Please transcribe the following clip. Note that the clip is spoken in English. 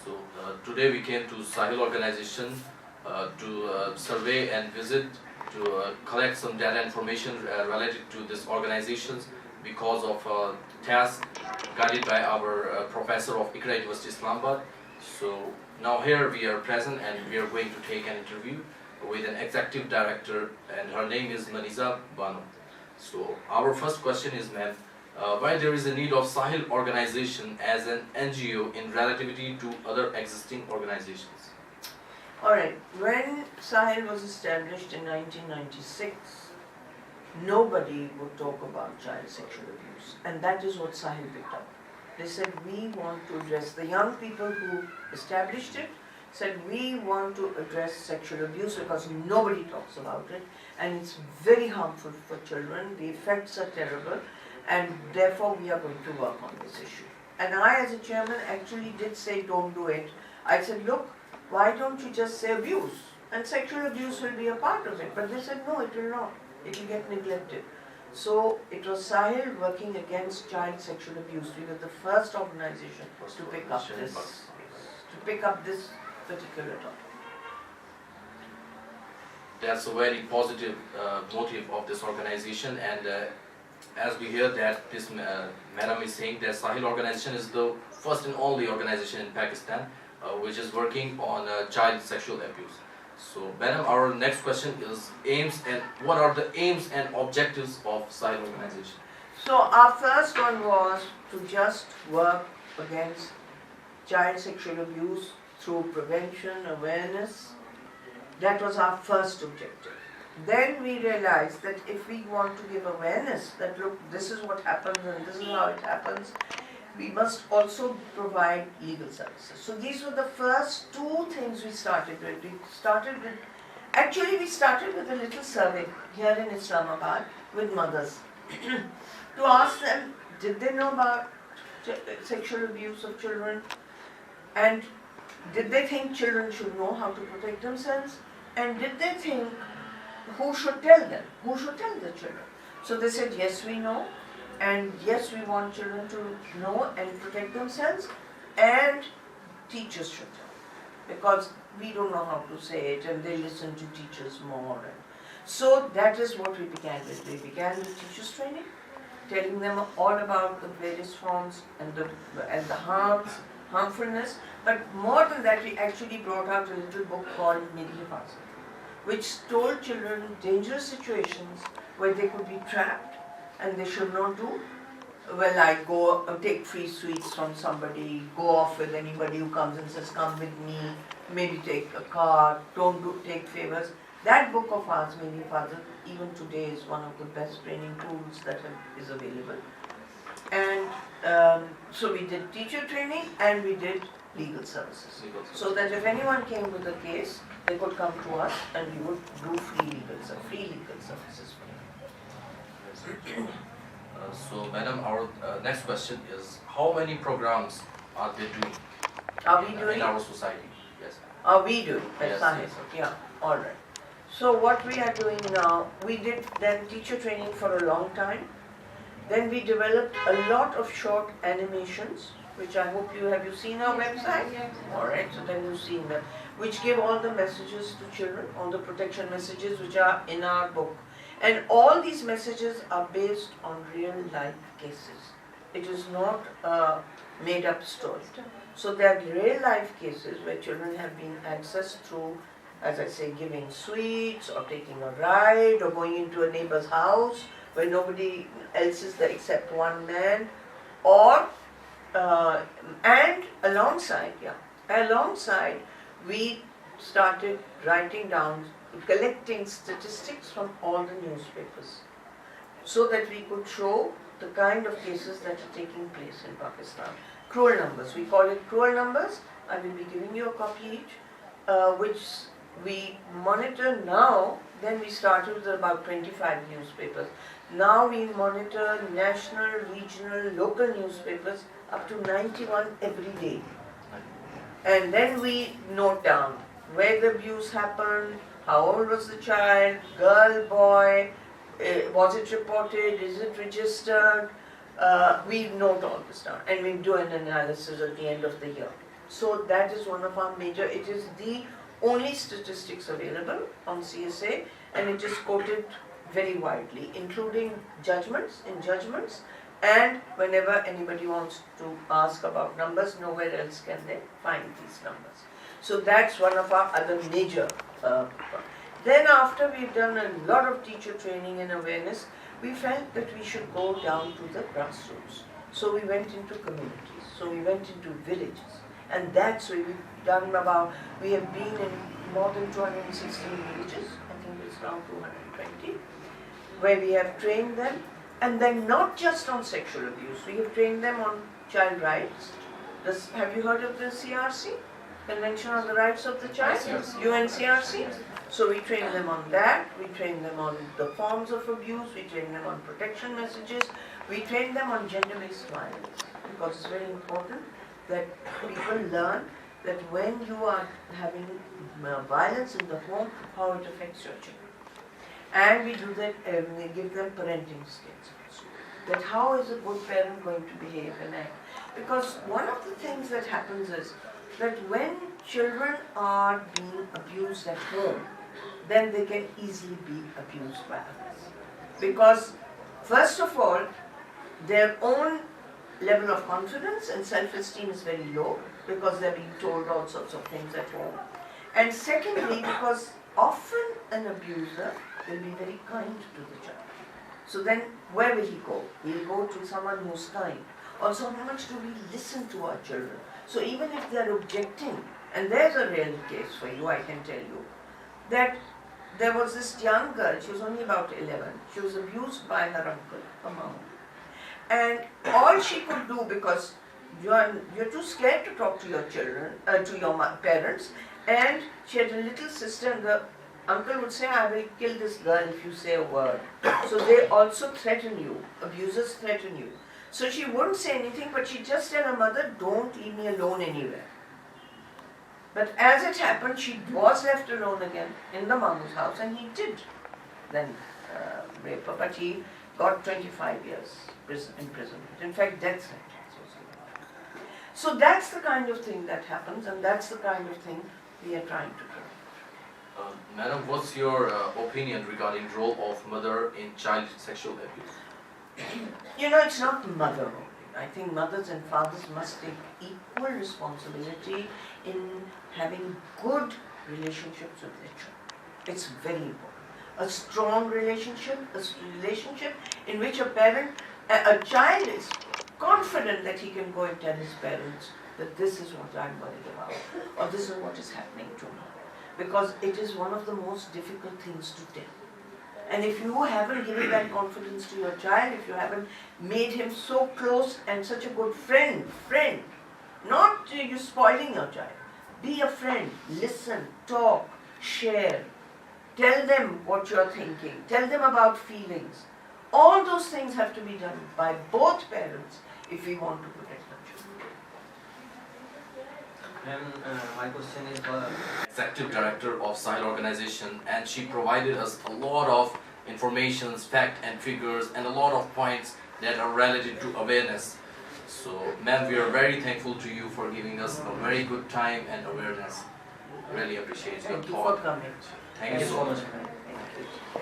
So today we came to Sahil Organization to survey and visit to collect some data information related to this organizations because of task guided by our professor of Iqra University Islamabad. So now here we are present and we are going to take an interview with an executive director, and her name is Manisa Bano. So our first question is, ma'am, why there is a need of Sahil Organization as an NGO in relativity to other existing organizations? Alright, when Sahil was established in 1996, nobody would talk about child sexual abuse, and that is what Sahil picked up. They said, we want to address, the young people who established it said, we want to address sexual abuse because nobody talks about it and it's very harmful for children, the effects are terrible, and therefore we are going to work on this issue. And I, as a chairman, actually did say, don't do it. I said, look, why don't you just say abuse? And sexual abuse will be a part of it. But they said, no, it will not. It will get neglected. So it was Sahil working against child sexual abuse. We were the first organization to pick up this particular topic. That's a very positive motive of this organization, and as we hear that this madam is saying that Sahil Organization is the first and only organization in Pakistan which is working on child sexual abuse. So madam, our next question is what are the aims and objectives of Sahil Organization? So our first one was to just work against child sexual abuse through prevention, awareness. That was our first objective. Then we realized that if we want to give awareness that look, this is what happens and this is how it happens, we must also provide legal services. So these were the first two things we started with. We started with a little survey here in Islamabad with mothers to ask them, did they know about sexual abuse of children, and did they think children should know how to protect themselves, and did they think who should tell them, who should tell the children? So they said, yes, we know, and yes, we want children to know and protect themselves, and teachers should tell, because we don't know how to say it, and they listen to teachers more. And so that is what we began with. We began with teachers training, telling them all about the various forms and the harmfulness. But more than that, we actually brought out a little book called Hifazat, which told children dangerous situations where they could be trapped and they should not do. Well, like go take free sweets from somebody, go off with anybody who comes and says, come with me, maybe take a car, take favors. That book of ours, Hifazat, even today is one of the best training tools that is available. And so we did teacher training and we did legal services. So that if anyone came with a case, they could come to us and we would do free legal services for them. So madam, our next question is, how many programs are they doing? Are we doing in our society? Yes. Are we doing? Yes, yes. Yeah, alright. So what we are doing now, we did then teacher training for a long time. Then we developed a lot of short animations, which I hope have you seen our website? Yes. Alright, so then you've seen them, which give all the messages to children, all the protection messages which are in our book. And all these messages are based on real life cases. It is not a made up story. So there are real life cases where children have been accessed through, as I say, giving sweets or taking a ride or going into a neighbor's house where nobody else is there except one man, or and alongside we started writing down, collecting statistics from all the newspapers so that we could show the kind of cases that are taking place in Pakistan. Cruel numbers, we call it cruel numbers. I will be giving you a copy each, which we monitor now. Then we started with about 25 newspapers. Now we monitor national, regional, local newspapers up to 91 every day. And then we note down where the abuse happened, how old was the child, girl, boy, was it reported, is it registered? We note all this down and we do an analysis at the end of the year. So that is one of our major, it is the only statistics available on CSA, and it is quoted very widely, including judgments, and whenever anybody wants to ask about numbers, nowhere else can they find these numbers. So that's one of our other major. Then after we've done a lot of teacher training and awareness, we felt that we should go down to the grassroots. So we went into communities, so we went into villages, and that's where we have been in more than 216 villages, I think it's now 220, where we have trained them, and then not just on sexual abuse, we have trained them on child rights. Have you heard of the CRC? Convention on the Rights of the Child? Yes. UNCRC? So we train them on that, we train them on the forms of abuse, we train them on protection messages, we train them on gender-based violence, because it's very important that people learn that when you are having violence in the home, how it affects your children. And we do that, we give them parenting skills. That how is a good parent going to behave and act? Because one of the things that happens is that when children are being abused at home, then they can easily be abused by others. Because first of all, their own level of confidence and self-esteem is very low, because they're being told all sorts of things at home. And secondly, because often an abuser will be very kind to the child. So then where will he go? He'll go to someone who's kind. Also, how much do we listen to our children? So even if they're objecting, and there's a real case for you, I can tell you, that there was this young girl, she was only about 11, she was abused by her uncle, her mom. And all she could do, because you're too scared to talk to your children, to your parents, and she had a little sister, and the uncle would say, I will kill this girl if you say a word. So they also threaten you, abusers threaten you. So she wouldn't say anything, but she'd just tell her mother, don't leave me alone anywhere. But as it happened, she was left alone again in the Mamu's house, and he did then rape her, but he got 25 years imprisonment. In fact, death sentence was given. So that's the kind of thing that happens, and that's the kind of thing we are trying to do. Madam, what's your opinion regarding role of mother in child sexual abuse? You know, it's not mother only. I think mothers and fathers must take equal responsibility in having good relationships with their children. It's very important. A strong relationship, in which a child is confident that he can go and tell his parents that this is what I'm worried about, or this is what is happening to me. Because it is one of the most difficult things to tell. And if you haven't given that confidence to your child, if you haven't made him so close and such a good friend, not you spoiling your child. Be a friend, listen, talk, share, tell them what you're thinking, tell them about feelings. All those things have to be done by both parents if we want to protect our children. And my question is for Executive Director of Sahil Organization, and she provided us a lot of information, facts and figures, and a lot of points that are related to awareness. So, ma'am, we are very thankful to you for giving us a very good time and awareness. Really appreciate your Thank you thought. for coming. Thank you so much. Thank you.